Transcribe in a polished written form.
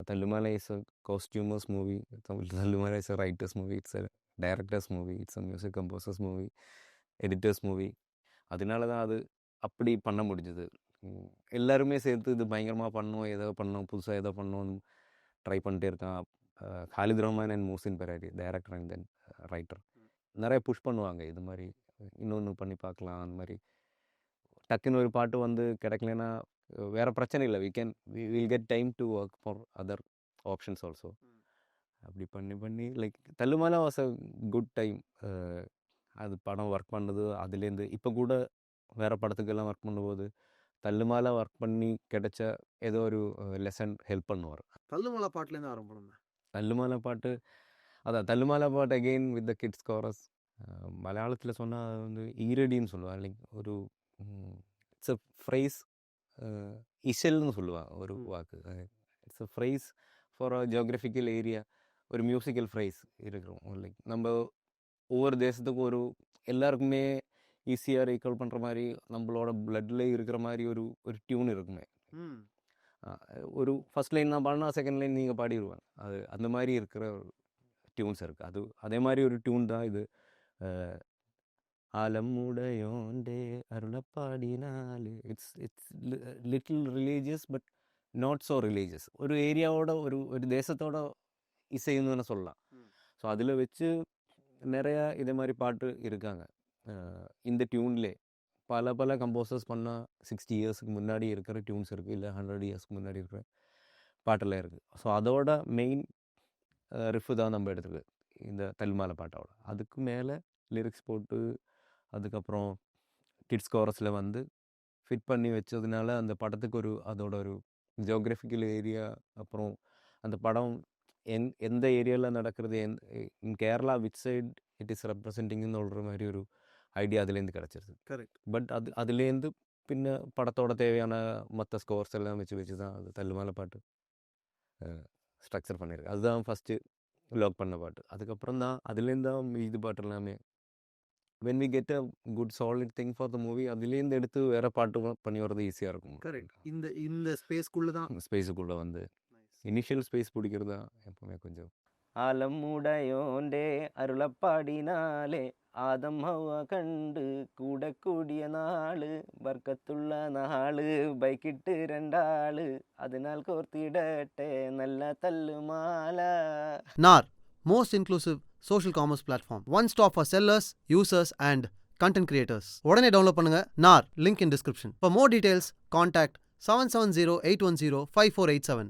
Tallumala is a costumer's movie. Tallumala is a writer's movie. It's a director's movie. It's a music composer's movie. Editor's movie. அதனால தான் அது அப்படி பண்ண முடிஞ்சது. எல்லாருமே சேர்த்து இது பயங்கரமாக பண்ணோம், ஏதோ பண்ணோம், புதுசாக ஏதோ பண்ணோம் ட்ரை பண்ணிட்டே இருக்கான். Khalid Rahman and Muhsin Parari director and then writer நிறைய புஷ் பண்ணுவாங்க. இது மாதிரி இன்னொன்று பண்ணி பார்க்கலாம். அந்த மாதிரி டக்குன்னு ஒரு பாட்டு வந்து கிடைக்கலன்னா வேறு பிரச்சனை இல்லை. Will get time to work for other options also. அப்படி பண்ணி like Thallumaala was a good time. அது படம் ஒர்க் பண்ணது அதுலேருந்து இப்போ கூட வேறு படத்துக்கெல்லாம் ஒர்க் பண்ணும்போது தள்ளுமாலா ஒர்க் பண்ணி கிடைச்ச ஏதோ ஒரு லெசன் ஹெல்ப் பண்ணுவார். தள்ளுமாலா பாட்டுலேருந்து ஆரம்பம். தள்ளுமாலா பாட்டு அதான் தள்ளுமாலா பாட்டு again with the kids chorus. மலையாளத்தில் சொன்னால் அது வந்து ஈரடின்னு சொல்லுவாள். லைக் ஒரு இட்ஸ் அ ஃப்ரைஸ், இசல்னு சொல்லுவாள் ஒரு வாக்கு. It's a phrase for a geographical area. ஒரு மியூசிக்கல் ஃப்ரைஸ் இருக்கிறோம். லைக் நம்ம ஒவ்வொரு தேசத்துக்கும் ஒரு எல்லாருக்குமே ஈஸியாக ஈக்குவல் பண்ணுற மாதிரி நம்மளோட பிளட்டில் இருக்கிற மாதிரி ஒரு டியூன் இருக்குமே. ஒரு ஃபஸ்ட் லைன் நான் பாடினா செகண்ட் லைன் நீங்கள் பாடிடுவேன். அது அந்த மாதிரி இருக்கிற டியூன்ஸ் இருக்குது. அது அதே மாதிரி ஒரு டியூன் தான் இது. ஆலமுடையோண்டே அருளப்பாடினாலு. It's little religious but not so religious. ஒரு ஏரியாவோட ஒரு தேசத்தோட இசைன்னு தானே சொல்லலாம். ஸோ அதில் வச்சு நிறையா இதே மாதிரி பாட்டு இருக்காங்க. இந்த டியூன்லே பல கம்போசர்ஸ் பண்ணால் 60 இயர்ஸுக்கு முன்னாடி இருக்கிற டியூன்ஸ் இருக்குது, இல்லை 100 இயர்ஸ்க்கு முன்னாடி இருக்கிற பாட்டெல்லாம் இருக்குது. ஸோ அதோட மெயின் ரிஃபு தான் நம்ம எடுத்துருக்கு இந்த தள்ளுமாலா பாட்டோட. அதுக்கு மேலே லிரிக்ஸ் போட்டு அதுக்கப்புறம் கிட்ஸ் கோரஸில் வந்து ஃபிட் பண்ணி வச்சதுனால அந்த படத்துக்கு அதோட ஒரு ஜியோகிராஃபிக்கல் ஏரியா, அப்புறம் அந்த படம் எந்த ஏரியாவில் நடக்கிறது, in Kerala which side it is ரெப்ரசன்டிங்னு சொல்கிற மாதிரி ஒரு ஐடியா அதுலேருந்து கிடச்சிருது. கரெக்ட். பட் அதுலேருந்து பின்ன படத்தோட தேவையான மற்ற ஸ்கோர்ஸ் எல்லாம் வச்சு தான் அது தள்ளுமாலா பாட்டு ஸ்ட்ரக்சர் பண்ணியிருக்கு. அதுதான் ஃபஸ்ட்டு லாக் பண்ண பாட்டு. அதுக்கப்புறம் தான் அதுலேருந்து தான் இது பாட்டு எல்லாமே when we get a good solid thing for the movie அதுலேருந்து எடுத்து வேறு பாட்டு பண்ணி வர்றது ஈஸியாக இருக்கும். கரெக்ட். இந்த ஸ்பேஸுக்குள்ளே வந்து இனிஷியல் ஸ்பேஸ் பிடிக்கிறது தான் எப்பவுமே கொஞ்சம். ஆலமுடையோண்டே அருளப்பாடினாலே ஆதம் ஹவ்வா கண்டு கூடக்கூடிய நாளு ബർക്കത്തുള്ള നാള് ബൈക്കിട്ട് രണ്ടാള് അതിനാൽ കോർത്തിടട്ടെ നല്ല തല്ലുമാല. NAR, most inclusive social commerce platform. One stop for sellers, users and content creators. உடனே டவுன்லோட் பண்ணுங்க NAR, link in description. For more details, contact 770-810-5487.